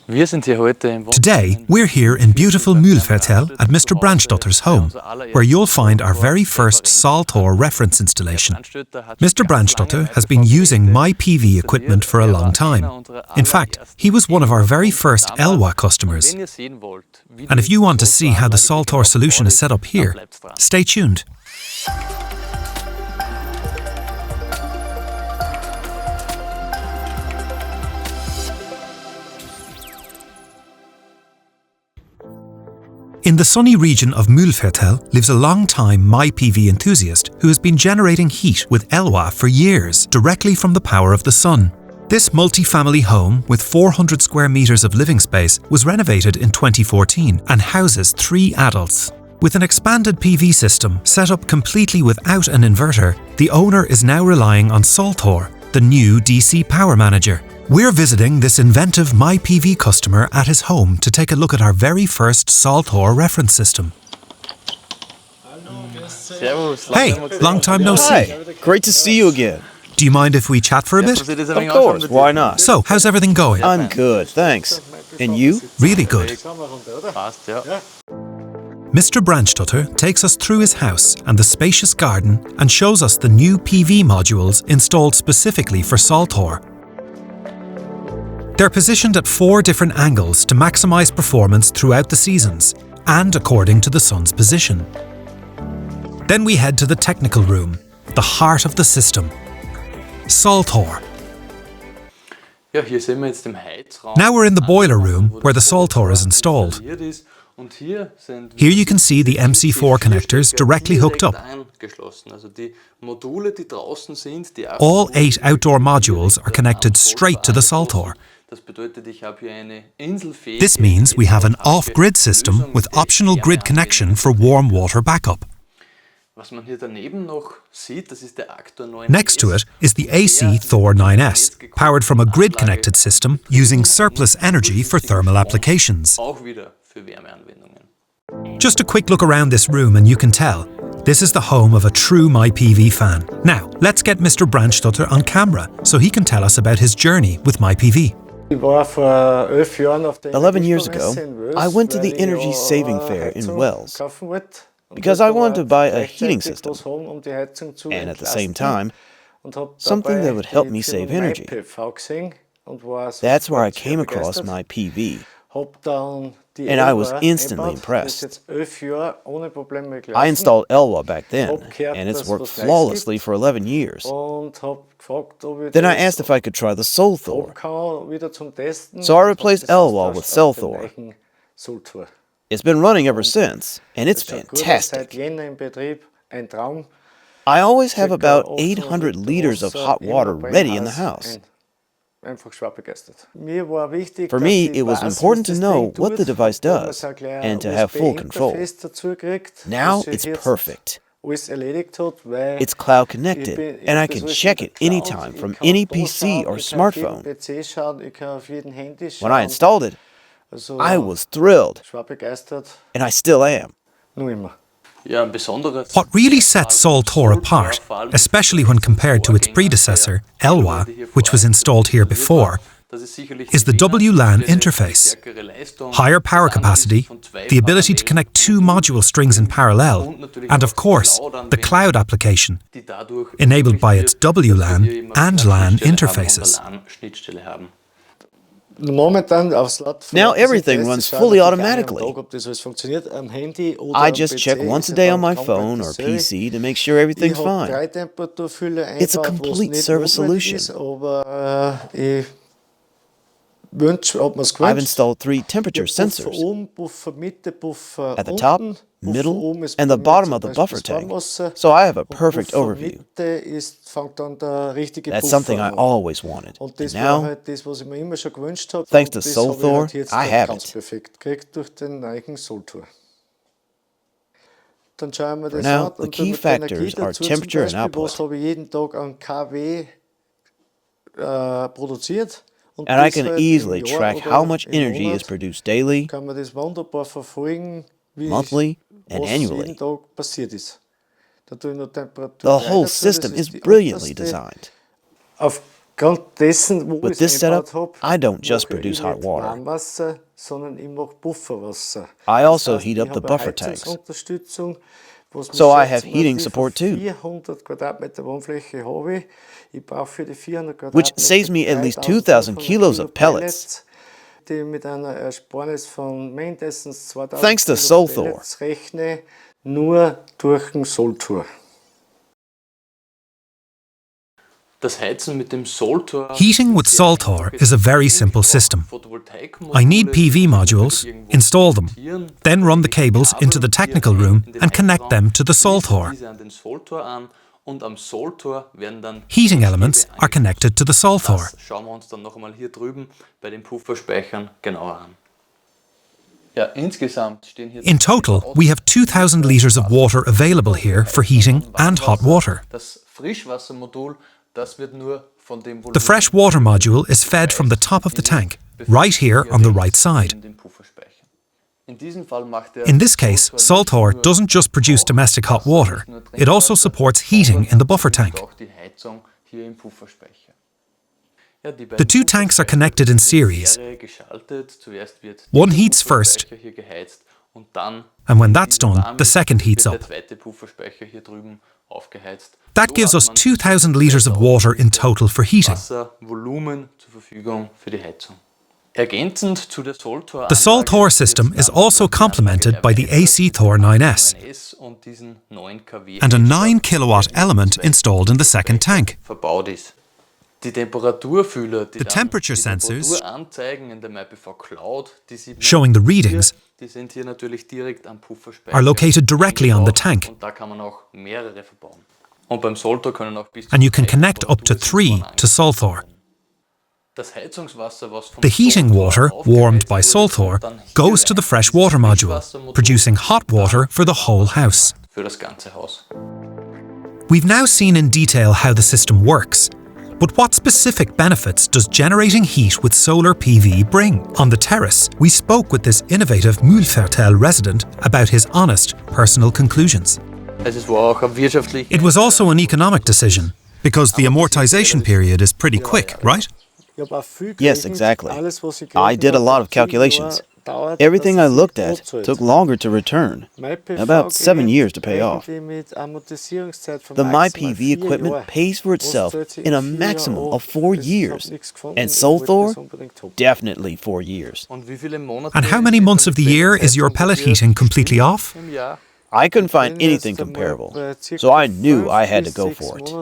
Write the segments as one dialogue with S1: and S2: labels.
S1: Today, we're here in beautiful Mühlviertel at Mr. Brandstotter's home, where you'll find our very first THOR reference installation. Mr. Brandstotter has been using MyPV equipment for a long time. In fact, he was one of our very first ELWA customers. And if you want to see how the THOR solution is set up here, stay tuned. In the sunny region of Mühlviertel lives a long-time MyPV enthusiast who has been generating heat with ELWA for years, directly from the power of the sun. This multi-family home, with 400 square meters of living space, was renovated in 2014 and houses 3 adults. With an expanded PV system set up completely without an inverter, the owner is now relying on THOR, the new DC power manager. We're visiting this inventive MyPV customer at his home to take a look at our very first THOR reference system. Hey, long time no see.
S2: Hi, great to see you again.
S1: Do you mind if we chat for a bit?
S2: Of course, why not?
S1: So, how's everything going?
S2: I'm good, thanks. And you?
S1: Really good. Mr. Brandstotter takes us through his house and the spacious garden and shows us the new PV modules installed specifically for THOR. They're positioned at 4 different angles to maximize performance throughout the seasons and according to the sun's position. Then we head to the technical room, the heart of the system. THOR. Now we're in the boiler room where the THOR is installed. Here you can see the MC4 connectors directly hooked up. All 8 outdoor modules are connected straight to the THOR. This means we have an off-grid system with optional grid connection for warm water backup. Next to it is the AC THOR 9S, powered from a grid-connected system using surplus energy for thermal applications. Just a quick look around this room and you can tell, this is the home of a true MyPV fan. Now, let's get Mr. Brandstotter on camera so he can tell us about his journey with MyPV.
S2: 11 years ago, I went to the energy saving fair in Wales because I wanted to buy a heating system and at the same time, something that would help me save energy. That's where I came across MyPV. And I was instantly impressed. I installed ELWA back then, and it's worked flawlessly for 11 years. Then I asked if I could try the THOR. So I replaced ELWA with THOR. It's been running ever since, and it's fantastic. I always have about 800 liters of hot water ready in the house. For me, it was important to know what the device does and to have full control. Now it's perfect. It's cloud connected and I can check it anytime from any PC or smartphone. When I installed it, I was thrilled, and I still am.
S1: What really sets THOR apart, especially when compared to its predecessor, ELWA, which was installed here before, is the WLAN interface. Higher power capacity, the ability to connect 2 module strings in parallel, and of course, the cloud application, enabled by its WLAN and LAN interfaces.
S2: Now everything runs fully automatically. I just check once a day on my phone or PC to make sure everything's fine. It's a complete service solution. I've installed 3 temperature sensors at the top, middle, and the bottom of the buffer tank, so I have a perfect overview. That's something I always wanted, and now, thanks to THOR, I have it. For now, the key factors are temperature and output. And I can easily track how much energy is produced daily, monthly, and annually. The whole system is brilliantly designed. With this setup, I don't just produce hot water. I also heat up the buffer tanks. So I have heating support too, which saves me at least 2,000 kilos of pellets. Thanks to THOR.
S1: Heating with THOR is a very simple system. I need PV modules, install them, then run the cables into the technical room and connect them to the THOR. Heating elements are connected to the THOR. In total, we have 2,000 litres of water available here for heating and hot water. The fresh water module is fed from the top of the tank, right here on the right side. In this case, THOR doesn't just produce domestic hot water, it also supports heating in the buffer tank. The two tanks are connected in series. One heats first, and when that's done, the second heats up. That gives us 2,000 litres of water in total for heating. The THOR system is also complemented by the AC THOR 9S and a 9 kilowatt element installed in the second tank. The temperature sensors showing the readings are located directly on the tank, and you can connect up to 3 to THOR. The heating water, warmed by THOR, goes to the fresh water module, producing hot water for the whole house. We've now seen in detail how the system works. But what specific benefits does generating heat with solar PV bring? On the terrace, we spoke with this innovative Mühlviertel resident about his honest personal conclusions. It was also an economic decision, because the amortization period is pretty quick, right?
S2: Yes, exactly. I did a lot of calculations. Everything I looked at took longer to return, about 7 years to pay off. The MyPV equipment pays for itself in a maximum of 4 years, and THOR, definitely 4 years.
S1: And how many months of the year is your pellet heating completely off?
S2: I couldn't find anything comparable, so I knew I had to go for it.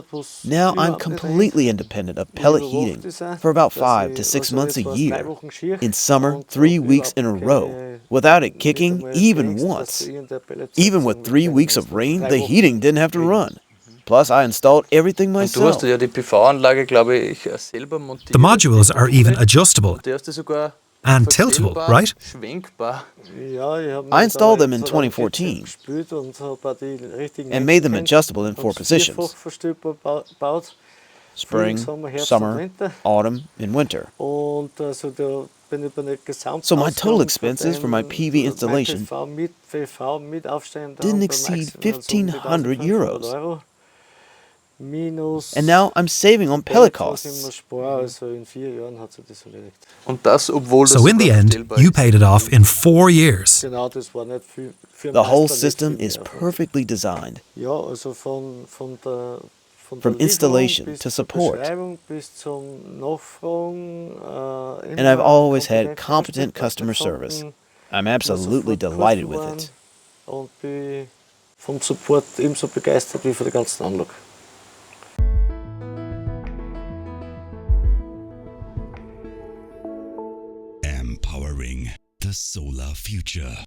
S2: Now I'm completely independent of pellet heating for about 5 to 6 months a year. In summer, 3 weeks in a row, without it kicking even once. Even with 3 weeks of rain, the heating didn't have to run. Plus, I installed everything myself.
S1: The modules are even adjustable and tiltable, right?
S2: I installed them in 2014 and made them adjustable in 4 positions: spring, summer, autumn, and winter. So my total expenses for my PV installation didn't exceed 1,500 euros. And now I'm saving on pellet costs.
S1: So in the end, you paid it off in 4 years.
S2: The whole system is perfectly designed, from installation to support. And I've always had competent customer service. I'm absolutely delighted with it.
S3: Empowering the solar future.